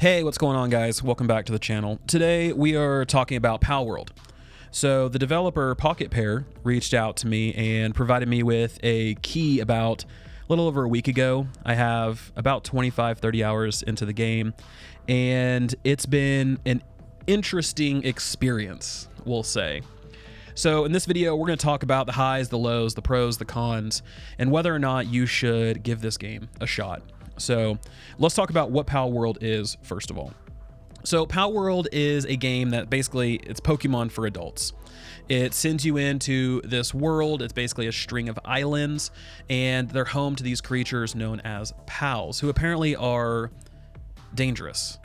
Hey, what's going on, guys? Welcome back to the channel. Today we are talking about Palworld. So the developer Pocket Pair reached out to me and provided me with a key about a little over a week ago. I have about 25-30 hours into the game, and it's been an interesting experience, we'll say. So in this video, we're going to talk about the highs, the lows, the pros, the cons, and whether or not you should give this game a shot. So let's talk about what Palworld is first of all. So Palworld is a game that basically it's Pokemon for adults. It sends you into this world. It's basically a string of islands, and they're home to these creatures known as pals, who apparently are dangerous.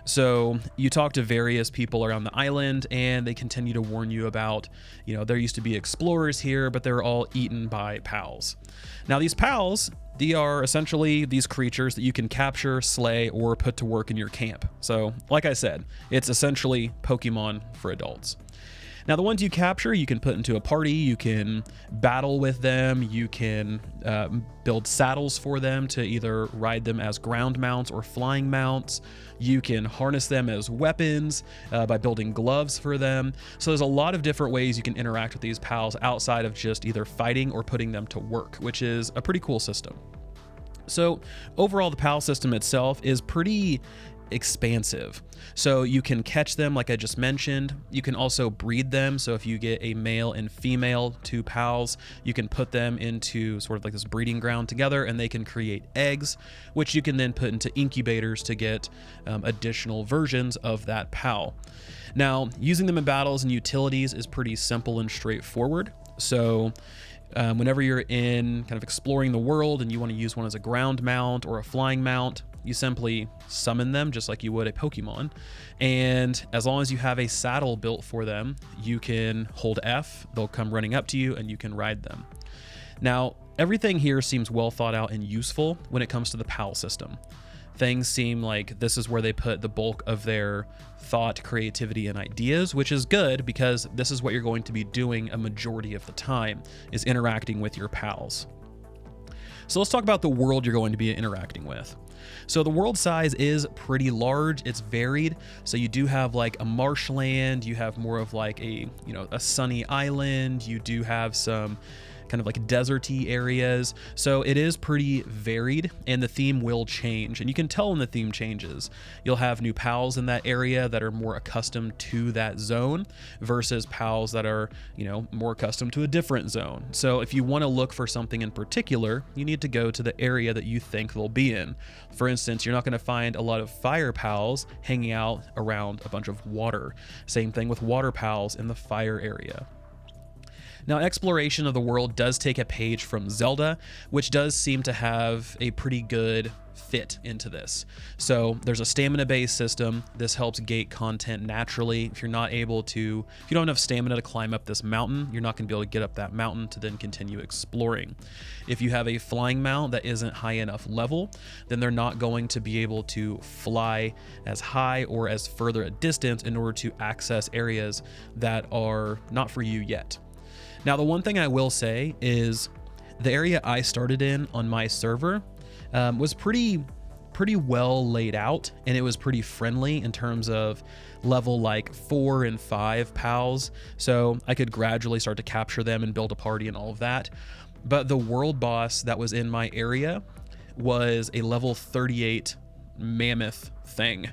So you talk to various people around the island, and they continue to warn you about, there used to be explorers here, but they're all eaten by pals. Now these pals, they are essentially these creatures that you can capture, slay, or put to work in your camp. So like I said, it's essentially Pokemon for adults. Now the ones you capture, you can put into a party, you can battle with them, you can build saddles for them to either ride them as ground mounts or flying mounts. You can harness them as weapons by building gloves for them. So there's a lot of different ways you can interact with these pals outside of just either fighting or putting them to work, which is a pretty cool system. So overall, the pal system itself is pretty expansive. So you can catch them, like I just mentioned. You can also breed them. So if you get a male and female two pals, you can put them into sort of like this breeding ground together, and they can create eggs, which you can then put into incubators to get additional versions of that pal. Now, using them in battles and utilities is pretty simple and straightforward. So whenever you're in kind of exploring the world and you want to use one as a ground mount or a flying mount, you simply summon them just like you would a Pokemon. And as long as you have a saddle built for them, you can hold F, they'll come running up to you, and you can ride them. Now, everything here seems well thought out and useful when it comes to the PAL system. Things seem like this is where they put the bulk of their thought, creativity, and ideas, which is good because this is what you're going to be doing a majority of the time, is interacting with your pals. So let's talk about the world you're going to be interacting with. So the world size is pretty large. It's varied. So you do have like a marshland, you have more of like a sunny island, you do have some kind of like deserty areas. So it is pretty varied, and the theme will change, and you can tell when the theme changes. You'll have new pals in that area that are more accustomed to that zone versus pals that are, more accustomed to a different zone. So if you want to look for something in particular, you need to go to the area that you think they'll be in. For instance, you're not going to find a lot of fire pals hanging out around a bunch of water. Same thing with water pals in the fire area. Now, exploration of the world does take a page from Zelda, which does seem to have a pretty good fit into this. So there's a stamina-based system. This helps gate content naturally. If you don't have enough stamina to climb up this mountain, you're not going to be able to get up that mountain to then continue exploring. If you have a flying mount that isn't high enough level, then they're not going to be able to fly as high or as further a distance in order to access areas that are not for you yet. Now, the one thing I will say is the area I started in on my server was pretty well laid out, and it was pretty friendly in terms of level like 4 and 5 pals. So I could gradually start to capture them and build a party and all of that. But the world boss that was in my area was a level 38 mammoth thing.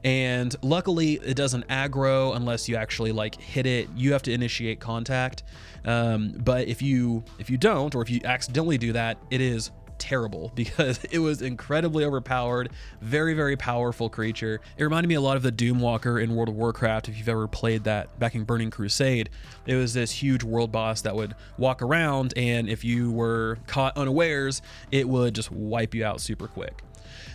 And luckily it doesn't aggro unless you actually like hit it. You have to initiate contact. But if you don't, or if you accidentally do that, it is terrible because it was incredibly overpowered, very, very powerful creature. It reminded me a lot of the Doomwalker in World of Warcraft, if you've ever played that back in Burning Crusade. It was this huge world boss that would walk around, and if you were caught unawares, it would just wipe you out super quick.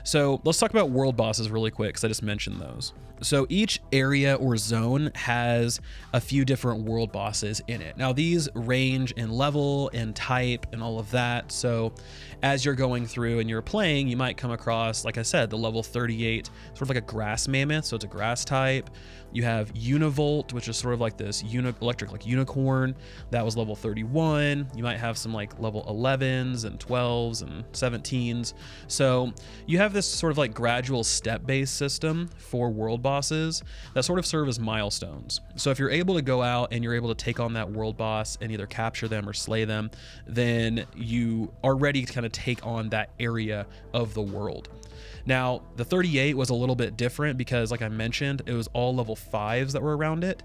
So let's talk about world bosses really quick, because I just mentioned those. So each area or zone has a few different world bosses in it. Now these range in level and type and all of that. So as you're going through and you're playing, you might come across, like I said, the level 38, sort of like a grass mammoth. So it's a grass type. You have Univolt, which is sort of like this electric like unicorn. That was level 31. You might have some like level 11s and 12s and 17s. So you have this sort of like gradual step-based system for world bosses that sort of serve as milestones. So if you're able to go out and you're able to take on that world boss and either capture them or slay them, then you are ready to kind of take on that area of the world. Now, the 38 was a little bit different because, like I mentioned, it was all level 5s that were around it,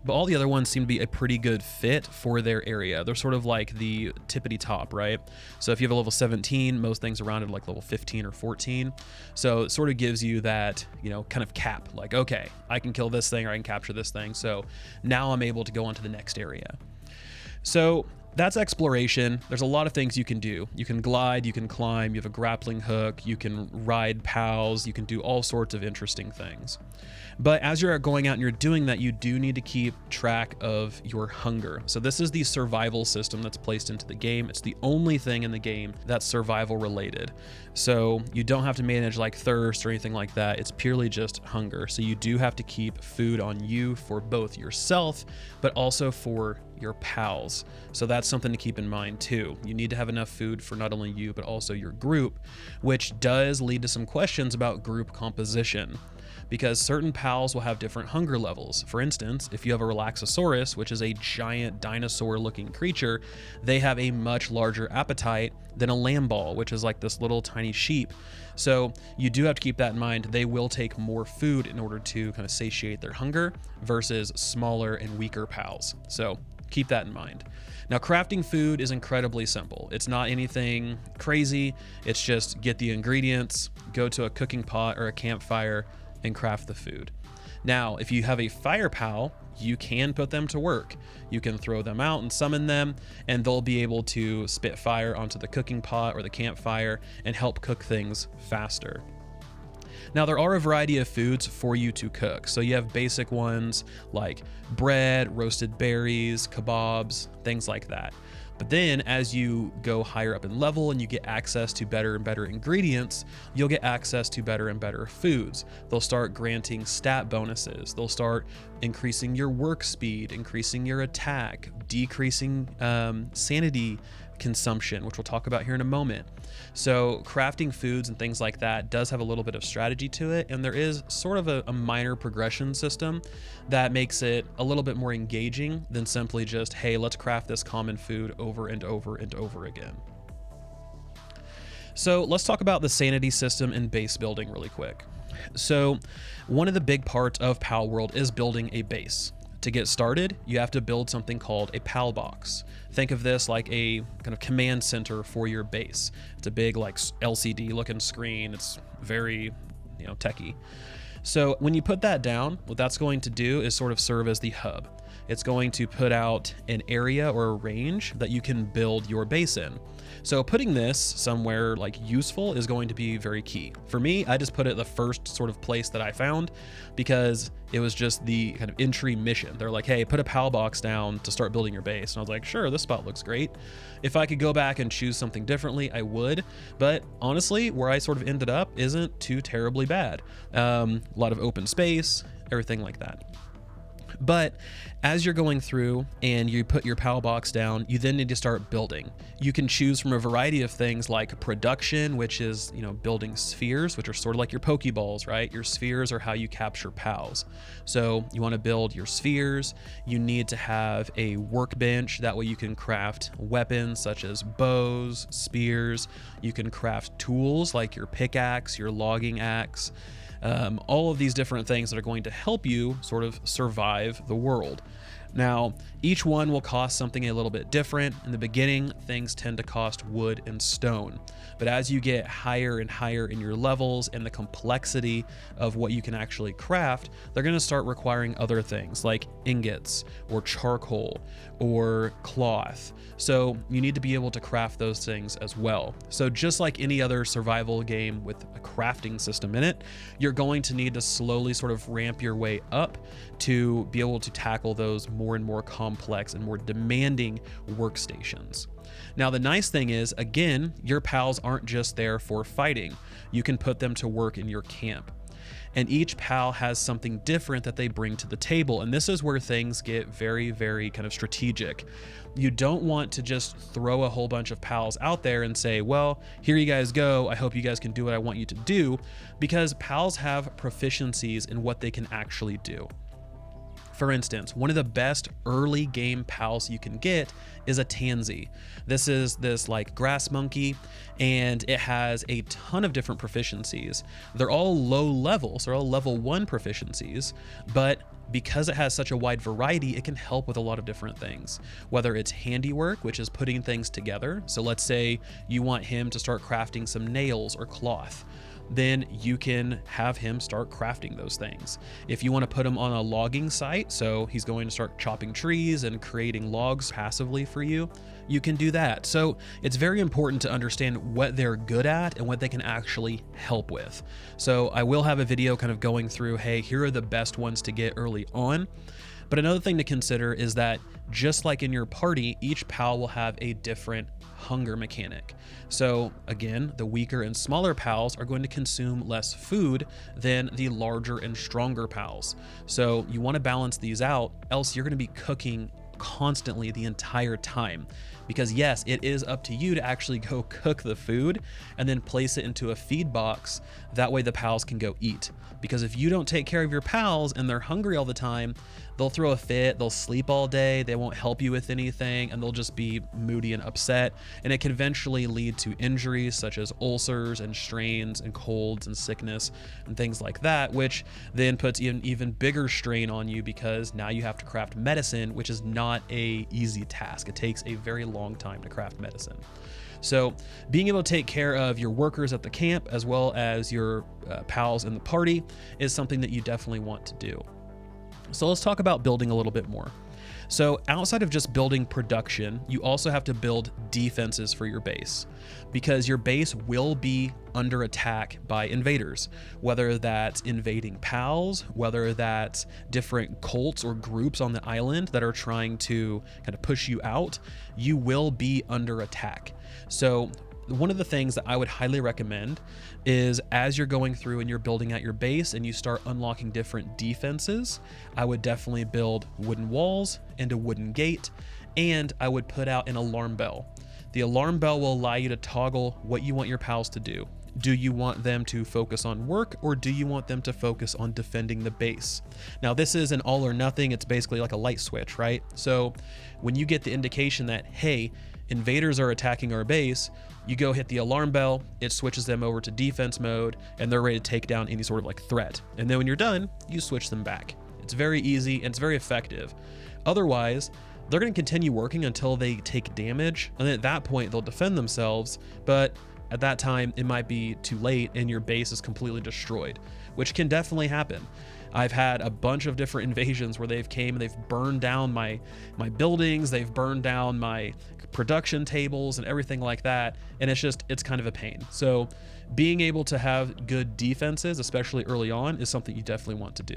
but all the other ones seem to be a pretty good fit for their area. They're sort of like the tippity top, right? So if you have a level 17, most things around it are like level 15 or 14. So it sort of gives you that, you know, kind of cap, like, okay, I can kill this thing or I can capture this thing. So now I'm able to go on to the next area. So that's exploration. There's a lot of things you can do. You can glide, you can climb, you have a grappling hook, you can ride pals, you can do all sorts of interesting things. But as you're going out and you're doing that, you do need to keep track of your hunger. So this is the survival system that's placed into the game. It's the only thing in the game that's survival related. So you don't have to manage like thirst or anything like that. It's purely just hunger. So you do have to keep food on you for both yourself, but also for your pals. So that's something to keep in mind too. You need to have enough food for not only you, but also your group, which does lead to some questions about group composition, because certain pals will have different hunger levels. For instance, if you have a Relaxosaurus, which is a giant dinosaur-looking creature, they have a much larger appetite than a Lamball, which is like this little tiny sheep. So you do have to keep that in mind. They will take more food in order to kind of satiate their hunger versus smaller and weaker pals. So keep that in mind. Now, crafting food is incredibly simple. It's not anything crazy. It's just get the ingredients, go to a cooking pot or a campfire, and craft the food. Now, if you have a fire pal, you can put them to work. You can throw them out and summon them, and they'll be able to spit fire onto the cooking pot or the campfire and help cook things faster. Now, there are a variety of foods for you to cook. So you have basic ones like bread, roasted berries, kebabs, things like that. But then as you go higher up in level and you get access to better and better ingredients, you'll get access to better and better foods. They'll start granting stat bonuses. They'll start increasing your work speed, increasing your attack, decreasing sanity consumption, which we'll talk about here in a moment. So crafting foods and things like that does have a little bit of strategy to it, and there is sort of a minor progression system that makes it a little bit more engaging than simply just, hey, let's craft this common food over and over and over again. So let's talk about the sanity system and base building really quick. So one of the big parts of Palworld is building a base. To get started, you have to build something called a PAL box. Think of this like a kind of command center for your base. It's a big like LCD looking screen. It's very, techy. So when you put that down, what that's going to do is sort of serve as the hub. It's going to put out an area or a range that you can build your base in. So putting this somewhere like useful is going to be very key. For me, I just put it the first sort of place that I found because it was just the kind of entry mission. They're like, hey, put a PAL box down to start building your base. And I was like, sure, this spot looks great. If I could go back and choose something differently, I would. But honestly, where I sort of ended up isn't too terribly bad. A lot of open space, everything like that. But as you're going through and you put your PAL box down, you then need to start building. You can choose from a variety of things like production, which is, building spheres, which are sort of like your Pokeballs, right? Your spheres are how you capture pals. So you want to build your spheres. You need to have a workbench. That way you can craft weapons such as bows, spears. You can craft tools like your pickaxe, your logging axe. All of these different things that are going to help you sort of survive the world. Now, each one will cost something a little bit different. In the beginning, things tend to cost wood and stone. But as you get higher and higher in your levels and the complexity of what you can actually craft, they're going to start requiring other things like ingots or charcoal or cloth. So you need to be able to craft those things as well. So just like any other survival game with a crafting system in it, you're going to need to slowly sort of ramp your way up to be able to tackle those more and more complex and more demanding workstations. Now, the nice thing is, again, your pals aren't just there for fighting. You can put them to work in your camp. and each PAL has something different that they bring to the table. And this is where things get very, very kind of strategic. You don't want to just throw a whole bunch of PALs out there and say, well, here you guys go. I hope you guys can do what I want you to do, because PALs have proficiencies in what they can actually do. For instance, one of the best early game PALs you can get is a Tansy. This is this like grass monkey, and it has a ton of different proficiencies. They're all low levels, they're all level 1 proficiencies, but because it has such a wide variety, it can help with a lot of different things. Whether it's handiwork, which is putting things together. So let's say you want him to start crafting some nails or cloth, then you can have him start crafting those things. If you want to put him on a logging site, so he's going to start chopping trees and creating logs passively for you, you can do that. So it's very important to understand what they're good at and what they can actually help with. So I will have a video kind of going through, hey, here are the best ones to get early on. But another thing to consider is that just like in your party, each PAL will have a different hunger mechanic. So again, the weaker and smaller PALs are going to consume less food than the larger and stronger PALs. So you want to balance these out, else you're going to be cooking constantly the entire time. Because yes, it is up to you to actually go cook the food and then place it into a feed box. That way the PALs can go eat. Because if you don't take care of your PALs and they're hungry all the time, they'll throw a fit, they'll sleep all day, they won't help you with anything, and they'll just be moody and upset. And it can eventually lead to injuries such as ulcers and strains and colds and sickness and things like that, which then puts an even bigger strain on you, because now you have to craft medicine, which is not an easy task. It takes a very long time to craft medicine. So being able to take care of your workers at the camp as well as your PALs in the party is something that you definitely want to do. So let's talk about building a little bit more. So outside of just building production, you also have to build defenses for your base, because your base will be under attack by invaders, whether that's invading PALs, whether that's different cults or groups on the island that are trying to kind of push you out. You will be under attack. So one of the things that I would highly recommend is, as you're going through and you're building out your base and you start unlocking different defenses, I would definitely build wooden walls and a wooden gate, and I would put out an alarm bell. The alarm bell will allow you to toggle what you want your PALs to do. Do you want them to focus on work, or do you want them to focus on defending the base? Now, this is an all or nothing. It's basically like a light switch, right? So when you get the indication that, hey, invaders are attacking our base, you go hit the alarm bell, it switches them over to defense mode, and they're ready to take down any sort of like threat. And then when you're done, you switch them back. It's very easy and it's very effective. Otherwise, they're going to continue working until they take damage, and then at that point they'll defend themselves, but at that time it might be too late and your base is completely destroyed, which can definitely happen. I've had a bunch of different invasions where they've came and they've burned down my buildings, they've burned down my production tables and everything like that, and it's kind of a pain. So being able to have good defenses, especially early on, is something you definitely want to do.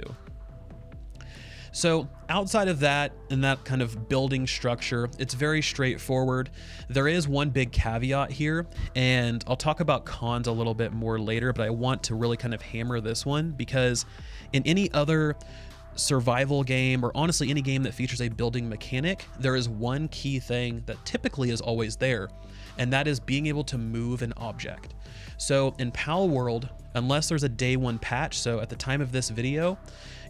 So outside of that and that kind of building structure, it's very straightforward. There is one big caveat here, and I'll talk about cons a little bit more later, but I want to really kind of hammer this one, because in any other survival game, or honestly any game that features a building mechanic, there is one key thing that typically is always there, and that is being able to move an object. So in Palworld, unless there's a day one patch, so at the time of this video,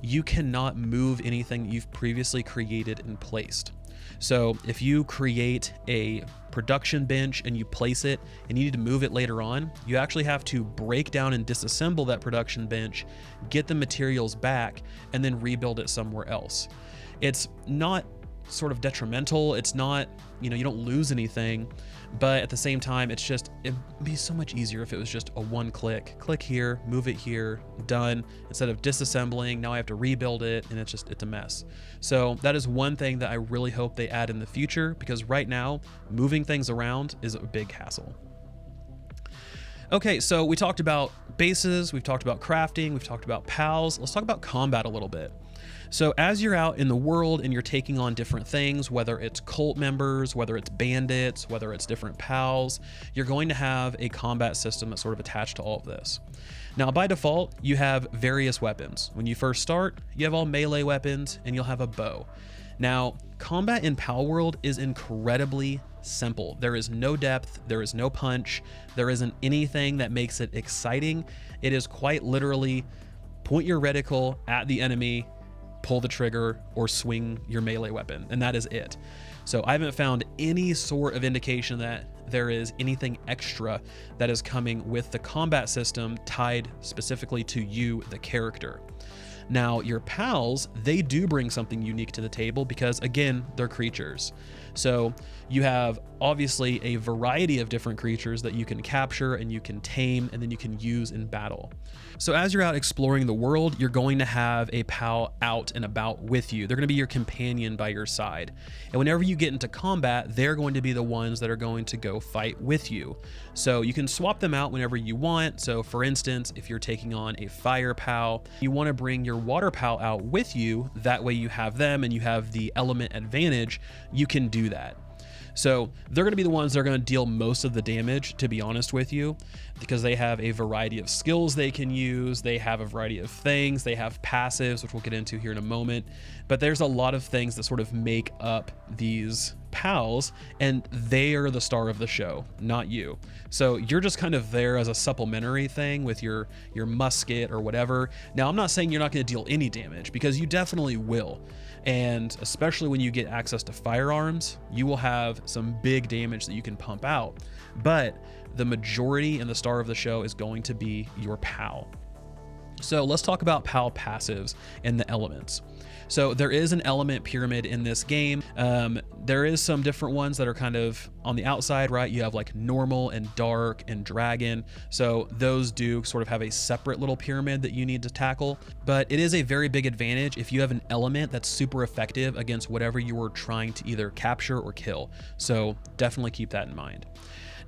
you cannot move anything you've previously created and placed. So if you create a production bench and you place it and you need to move it later on, you actually have to break down and disassemble that production bench, get the materials back, and then rebuild it somewhere else. It's not sort of detrimental. It's not, you don't lose anything, but at the same time, it'd be so much easier if it was just a one click here, move it here, done, instead of disassembling. Now I have to rebuild it, and it's a mess. So that is one thing that I really hope they add in the future, because right now moving things around is a big hassle. Okay, so we talked about bases, we've talked about crafting, we've talked about pals. Let's talk about combat a little bit. So as you're out in the world and you're taking on different things, whether it's cult members, whether it's bandits, whether it's different pals, you're going to have a combat system that's sort of attached to all of this. Now, by default, you have various weapons. When you first start, you have all melee weapons and you'll have a bow. Now, combat in Palworld is incredibly simple. There is no depth, there is no punch, there isn't anything that makes it exciting. It is quite literally point your reticle at the enemy, pull the trigger, or swing your melee weapon, and that is it. So I haven't found any sort of indication that there is anything extra that is coming with the combat system tied specifically to you, the character. Now, your pals, they do bring something unique to the table because, again, they're creatures. So you have obviously a variety of different creatures that you can capture and you can tame and then you can use in battle. So as you're out exploring the world, you're going to have a pal out and about with you. They're going to be your companion by your side. And whenever you get into combat, they're going to be the ones that are going to go fight with you. So you can swap them out whenever you want. So for instance, if you're taking on a fire pal, you want to bring your water pal out with you. That way you have them and you have the element advantage. You can do that. So they're going to be the ones that are going to deal most of the damage, to be honest with you, because they have a variety of skills they can use. They have a variety of things. They have passives, which we'll get into here in a moment. But there's a lot of things that sort of make up these pals, and they are the star of the show, not you. So you're just kind of there as a supplementary thing with your musket or whatever. Now, I'm not saying you're not going to deal any damage, because you definitely will. And especially when you get access to firearms, you will have some big damage that you can pump out. But the majority and the star of the show is going to be your pal. So let's talk about pal passives and the elements. So there is an element pyramid in this game. There is some different ones that are kind of on the outside, right? You have like normal and dark and dragon. So those do sort of have a separate little pyramid that you need to tackle. But it is a very big advantage if you have an element that's super effective against whatever you are trying to either capture or kill. So definitely keep that in mind.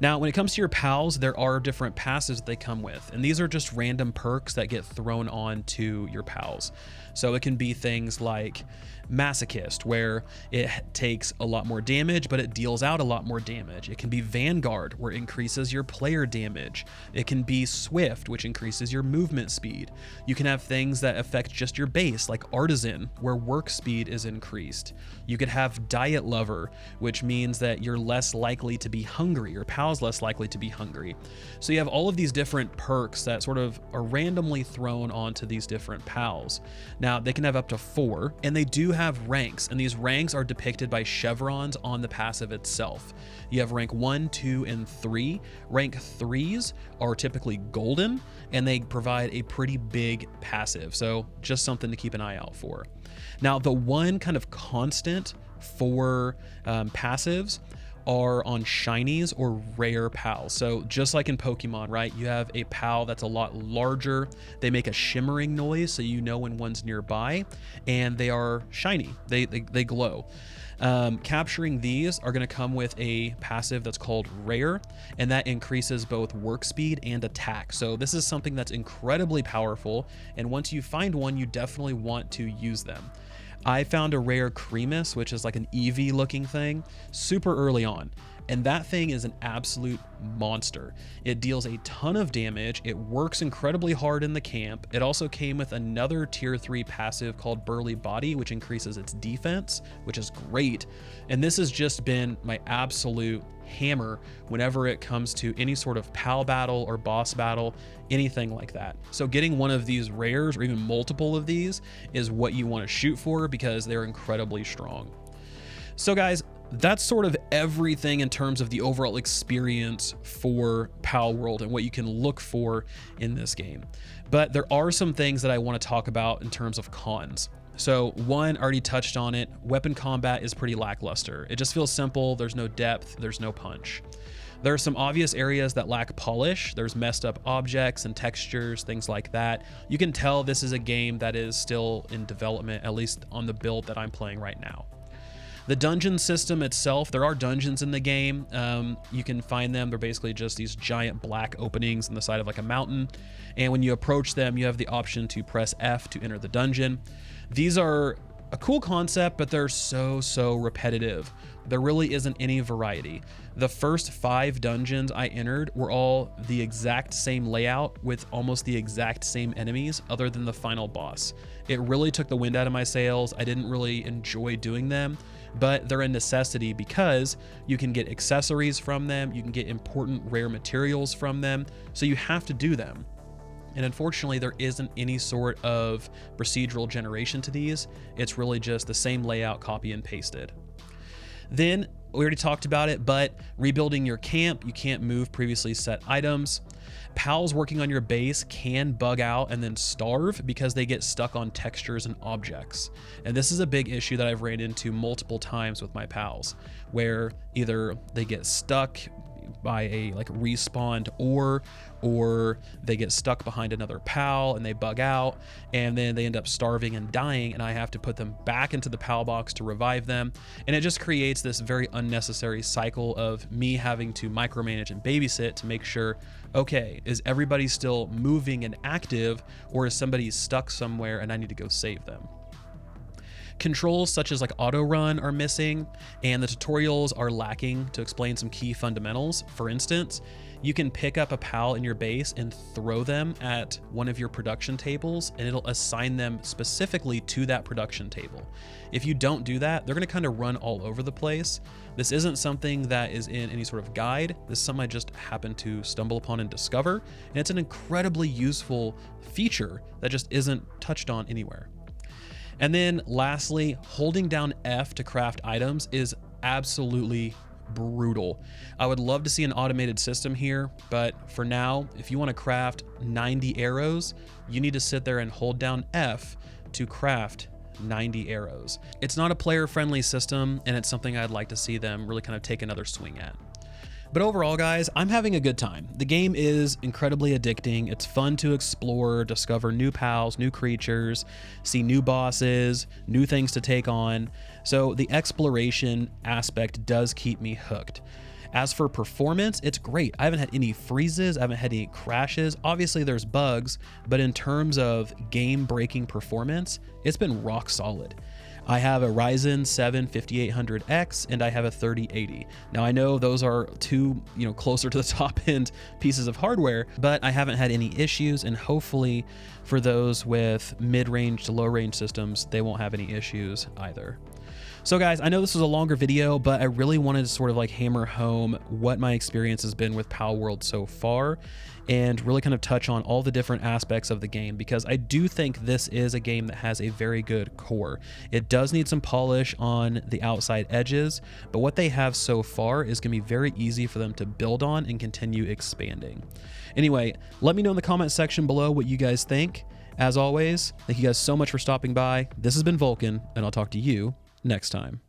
Now, when it comes to your pals, there are different passives that they come with, and these are just random perks that get thrown on to your pals. So it can be things like Masochist, where it takes a lot more damage, but it deals out a lot more damage. It can be Vanguard, where it increases your player damage. It can be Swift, which increases your movement speed. You can have things that affect just your base, like Artisan, where work speed is increased. You could have Diet Lover, which means that you're less likely to be hungry. Your pal's less likely to be hungry. So you have all of these different perks that sort of are randomly thrown onto these different pals. Now, they can have up to 4, and they do have ranks, and these ranks are depicted by chevrons on the passive itself. You have rank 1, 2, and 3. Rank 3s are typically golden, and they provide a pretty big passive, so just something to keep an eye out for. Now, the one kind of constant for passives are on shinies or rare pals. So just like in Pokemon, right? You have a pal that's a lot larger. They make a shimmering noise, so you know when one's nearby, and they are shiny. They glow. Capturing these are going to come with a passive that's called Rare, and that increases both work speed and attack. So this is something that's incredibly powerful, and once you find one, you definitely want to use them. I found a rare Cremus, which is like an Eevee looking thing, super early on. And that thing is an absolute monster. It deals a ton of damage. It works incredibly hard in the camp. It also came with another tier 3 passive called Burly Body, which increases its defense, which is great. And this has just been my absolute hammer whenever it comes to any sort of pal battle or boss battle, anything like that. So getting one of these rares or even multiple of these is what you want to shoot for, because they're incredibly strong. So guys, that's sort of everything in terms of the overall experience for Palworld and what you can look for in this game. But there are some things that I want to talk about in terms of cons. So one, already touched on it, weapon combat is pretty lackluster. It just feels simple, there's no depth, there's no punch. There are some obvious areas that lack polish. There's messed up objects and textures, things like that. You can tell this is a game that is still in development, at least on the build that I'm playing right now. The dungeon system itself, there are dungeons in the game. You can find them. They're basically just these giant black openings in the side of like a mountain. And when you approach them, you have the option to press F to enter the dungeon. These are a cool concept, but they're so repetitive. There really isn't any variety. The first 5 dungeons I entered were all the exact same layout with almost the exact same enemies other than the final boss. It really took the wind out of my sails. I didn't really enjoy doing them, but they're a necessity because you can get accessories from them, you can get important rare materials from them, so you have to do them. And unfortunately, there isn't any sort of procedural generation to these. It's really just the same layout, copy and pasted. Then, we already talked about it, but rebuilding your camp, you can't move previously set items. Pals working on your base can bug out and then starve because they get stuck on textures and objects. And this is a big issue that I've ran into multiple times with my pals, where either they get stuck by a like respawned ore, or they get stuck behind another pal and they bug out, and then they end up starving and dying, and I have to put them back into the pal box to revive them. And it just creates this very unnecessary cycle of me having to micromanage and babysit to make sure, okay, is everybody still moving and active, or is somebody stuck somewhere and I need to go save them? Controls such as like auto run are missing, and the tutorials are lacking to explain some key fundamentals. For instance, you can pick up a pal in your base and throw them at one of your production tables, and it'll assign them specifically to that production table. If you don't do that, they're going to kind of run all over the place. This isn't something that is in any sort of guide. This is something I just happened to stumble upon and discover, and it's an incredibly useful feature that just isn't touched on anywhere. And then lastly, holding down F to craft items is absolutely brutal. I would love to see an automated system here, but for now, if you want to craft 90 arrows, you need to sit there and hold down F to craft 90 arrows. It's not a player-friendly system, and it's something I'd like to see them really kind of take another swing at. But overall, guys, I'm having a good time. The game is incredibly addicting. It's fun to explore, discover new pals, new creatures, see new bosses, new things to take on. So the exploration aspect does keep me hooked. As for performance, it's great. I haven't had any freezes, I haven't had any crashes. Obviously there's bugs, but in terms of game-breaking performance, it's been rock solid. I have a Ryzen 7 5800X and I have a 3080. Now I know those are two, closer to the top end pieces of hardware, but I haven't had any issues, and hopefully for those with mid-range to low-range systems, they won't have any issues either. So guys, I know this was a longer video, but I really wanted to sort of like hammer home what my experience has been with Palworld so far, and really kind of touch on all the different aspects of the game, because I do think this is a game that has a very good core. It does need some polish on the outside edges, but what they have so far is going to be very easy for them to build on and continue expanding. Anyway, let me know in the comment section below what you guys think. As always, thank you guys so much for stopping by. This has been Vulkan, and I'll talk to you next time.